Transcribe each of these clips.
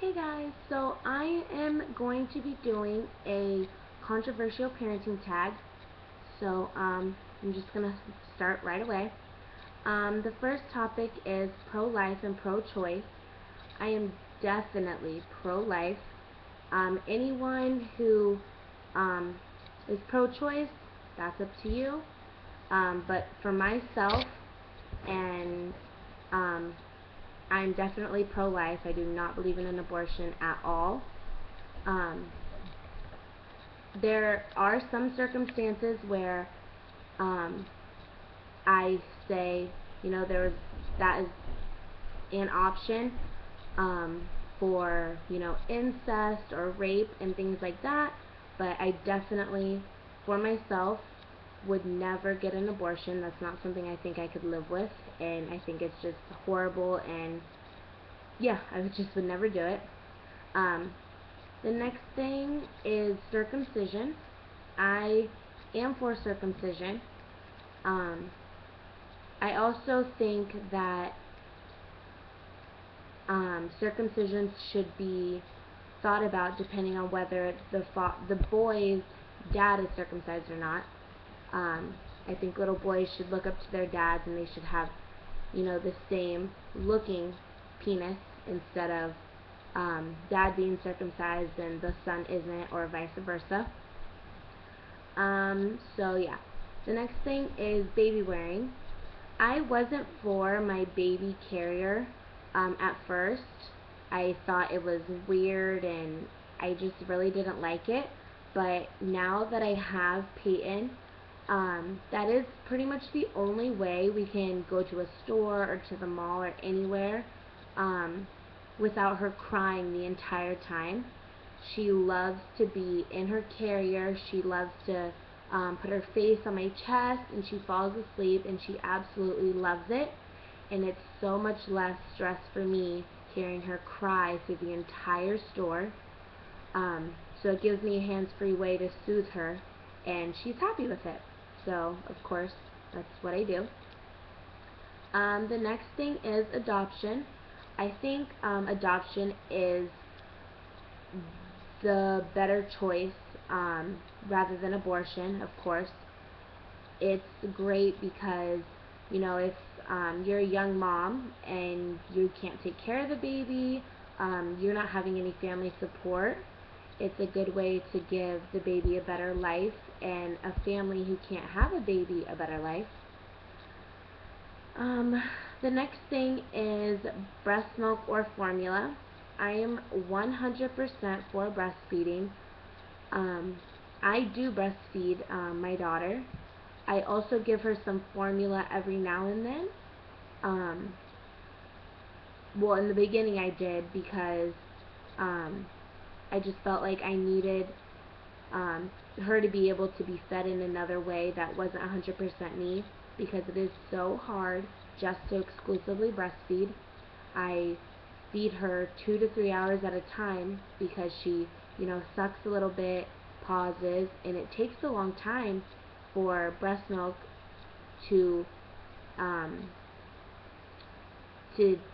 Hey guys, so I am going to be doing a controversial parenting tag. So I'm just going to start right away. The first topic is pro-life and pro-choice. I am definitely pro-life. Anyone who is pro-choice, that's up to you. But for myself, and I'm definitely pro-life. I do not believe in an abortion at all. Um, there are some circumstances where um, I say, that is an option for, incest or rape and things like that. But I definitely, for myself, would never get an abortion. That's not something I think I could live with, and I think it's just horrible, and yeah, would never do it. Um, the next thing is circumcision. I am for circumcision. Um, I also think that circumcision should be thought about depending on whether the boy's dad is circumcised or not. I think little boys should look up to their dads, and they should have, the same looking penis instead of dad being circumcised and the son isn't, or vice versa. So yeah. The next thing is baby wearing. I wasn't for my baby carrier at first. I thought it was weird and I just really didn't like it. But now that I have Peyton, that is pretty much the only way we can go to a store or to the mall or anywhere without her crying the entire time. She loves to be in her carrier. She loves to put her face on my chest, and she falls asleep, and she absolutely loves it. And it's so much less stress for me hearing her cry through the entire store. So it gives me a hands-free way to soothe her, and she's happy with it. So, of course, that's what I do. The next thing is adoption. I think adoption is the better choice rather than abortion, of course. It's great because, if you're a young mom and you can't take care of the baby, you're not having any family support, it's a good way to give the baby a better life, and a family who can't have a baby a better life. The next thing is breast milk or formula. I am 100% for breastfeeding. I do breastfeed my daughter. I also give her some formula every now and then. Well, in the beginning I did because I just felt like I needed her to be able to be fed in another way that wasn't 100% me, because it is so hard just to exclusively breastfeed. I feed her 2 to 3 hours at a time because she, sucks a little bit, pauses, and it takes a long time for breast milk to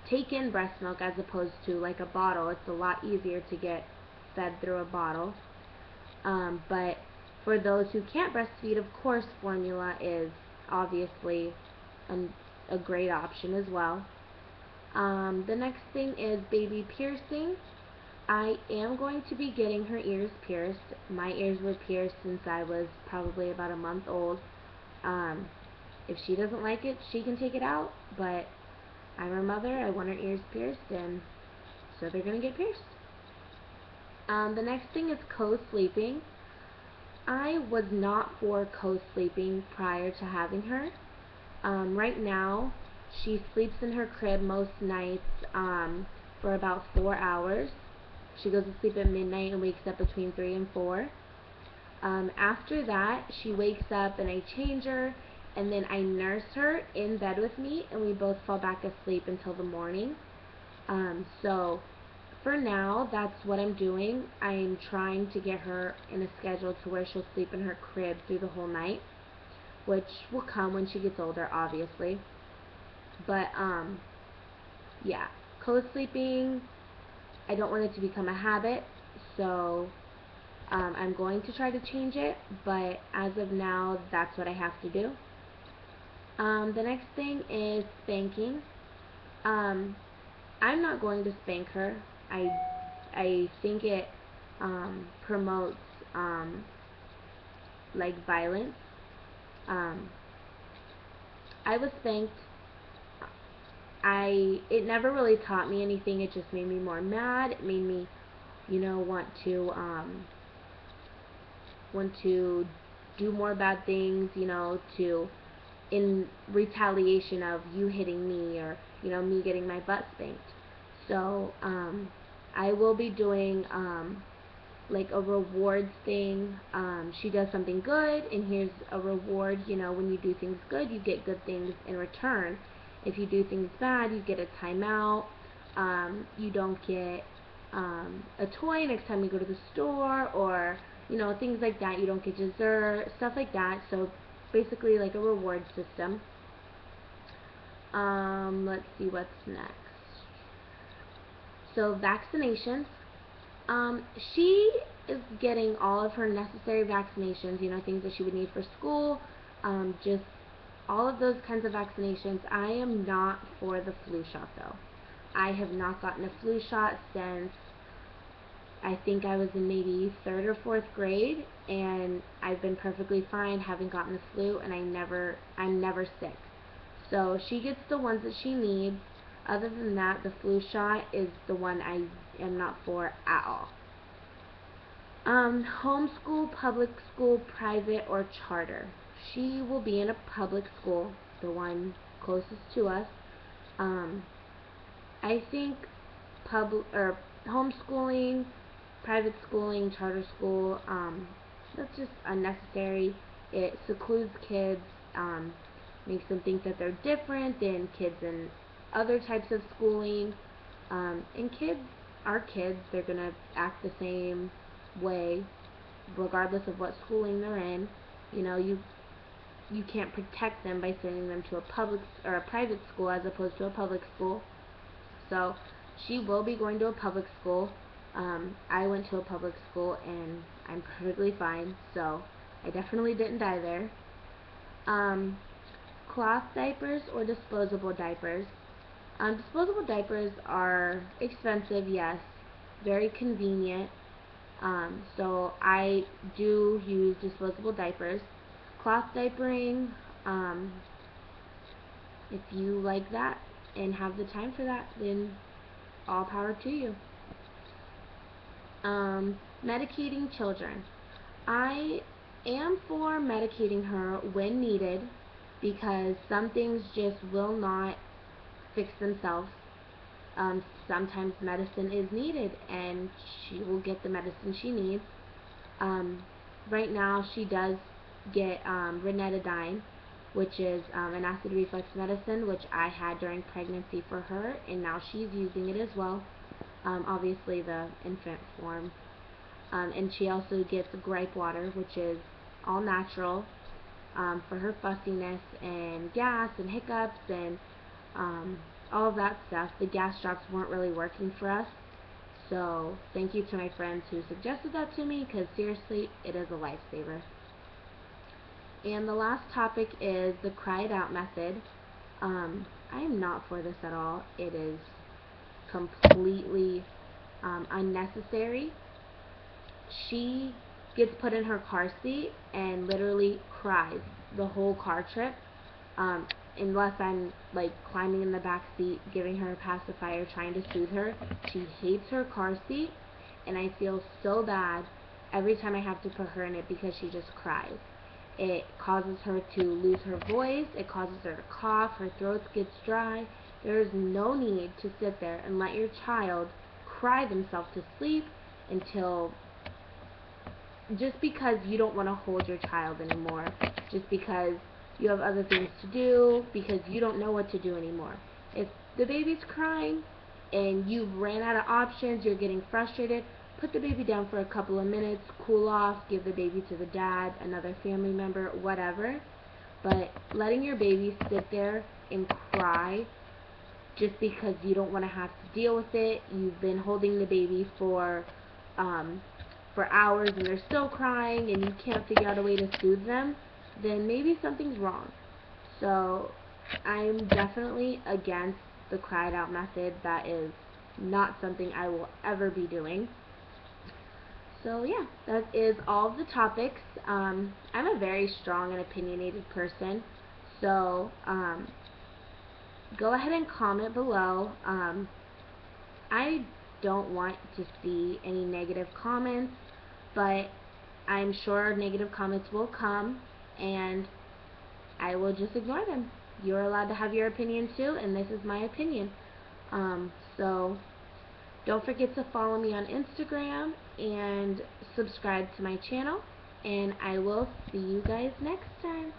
take in breast milk as opposed to like a bottle. It's a lot easier to get fed through a bottle. But for those who can't breastfeed, of course, formula is obviously a great option as well. The next thing is baby piercing. I am going to be getting her ears pierced. My ears were pierced since I was probably about a month old. If she doesn't like it, she can take it out, but I'm her mother. I want her ears pierced, and so they're going to get pierced. The next thing is co-sleeping. I was not for co-sleeping prior to having her. Right now, she sleeps in her crib most nights for about 4 hours. She goes to sleep at midnight and wakes up between 3 and 4. After that, she wakes up and I change her, and then I nurse her in bed with me, and we both fall back asleep until the morning. So for now, that's what I'm doing. I'm trying to get her in a schedule to where she'll sleep in her crib through the whole night, which will come when she gets older, obviously. But yeah, co-sleeping I don't want it to become a habit, so I'm going to try to change it, but as of now, that's what I have to do. The next thing is spanking. I'm not going to spank her. I think it promotes like violence. Um, I was spanked. It never really taught me anything. It just made me more mad. It made me, want to do more bad things, to in retaliation of you hitting me, or me getting my butt spanked. So I will be doing like a rewards thing. She does something good, and here's a reward. When you do things good, you get good things in return. If you do things bad, you get a timeout. You don't get a toy next time you go to the store, or things like that. You don't get dessert, stuff like that. So basically like a reward system. Let's see what's next. So vaccinations. She is getting all of her necessary vaccinations, things that she would need for school, just all of those kinds of vaccinations. I am not for the flu shot though. I have not gotten a flu shot since I think I was in maybe 3rd or 4th grade, and I've been perfectly fine, haven't gotten the flu, and I'm never sick. So she gets the ones that she needs. Other than that, the flu shot is the one I am not for at all. Homeschool, public school, private, or charter. She will be in a public school, the one closest to us. I think homeschooling, private schooling, charter school, that's just unnecessary. It secludes kids, makes them think that they're different than kids in other types of schooling. And kids are kids. They're going to act the same way regardless of what schooling they're in. You can't protect them by sending them to a public or a private school as opposed to a public school. So she will be going to a public school. I went to a public school and I'm perfectly fine, so I definitely didn't die there. Cloth diapers or disposable diapers. Disposable diapers are expensive, yes, very convenient. So I do use disposable diapers. Cloth diapering, if you like that and have the time for that, then all power to you. Medicating children. I am for medicating her when needed, because some things just will not fix themselves. Sometimes medicine is needed, and she will get the medicine she needs. Right now she does get ranitidine, which is an acid reflux medicine, which I had during pregnancy for her, and now she's using it as well. Obviously the infant form. And she also gets gripe water, which is all natural, for her fussiness and gas and hiccups and all of that stuff. The gas drops weren't really working for us, so thank you to my friends who suggested that to me, because seriously, it is a lifesaver. And the last topic is the cry it out method. I am not for this at all. It is completely unnecessary. She gets put in her car seat and literally cries the whole car trip, unless I'm like climbing in the back seat, giving her a pacifier, trying to soothe her. She hates her car seat, and I feel so bad every time I have to put her in it, because she just cries. It causes her to lose her voice. It causes her to cough. Her throat gets dry. There is no need to sit there and let your child cry themselves to sleep until, just because you don't want to hold your child anymore, just because you have other things to do, because you don't know what to do anymore. If the baby's crying and you've ran out of options, you're getting frustrated, put the baby down for a couple of minutes, cool off, give the baby to the dad, another family member, whatever. But letting your baby sit there and cry just because you don't want to have to deal with it. You've been holding the baby for hours and they're still crying and you can't figure out a way to soothe them, then maybe something's wrong. So I'm definitely against the cried out method. That is not something I will ever be doing. So yeah, that is all of the topics. I'm a very strong and opinionated person, so go ahead and comment below. I don't want to see any negative comments, but I'm sure negative comments will come, and I will just ignore them. You're allowed to have your opinion too, and this is my opinion. So don't forget to follow me on Instagram and subscribe to my channel, and I will see you guys next time.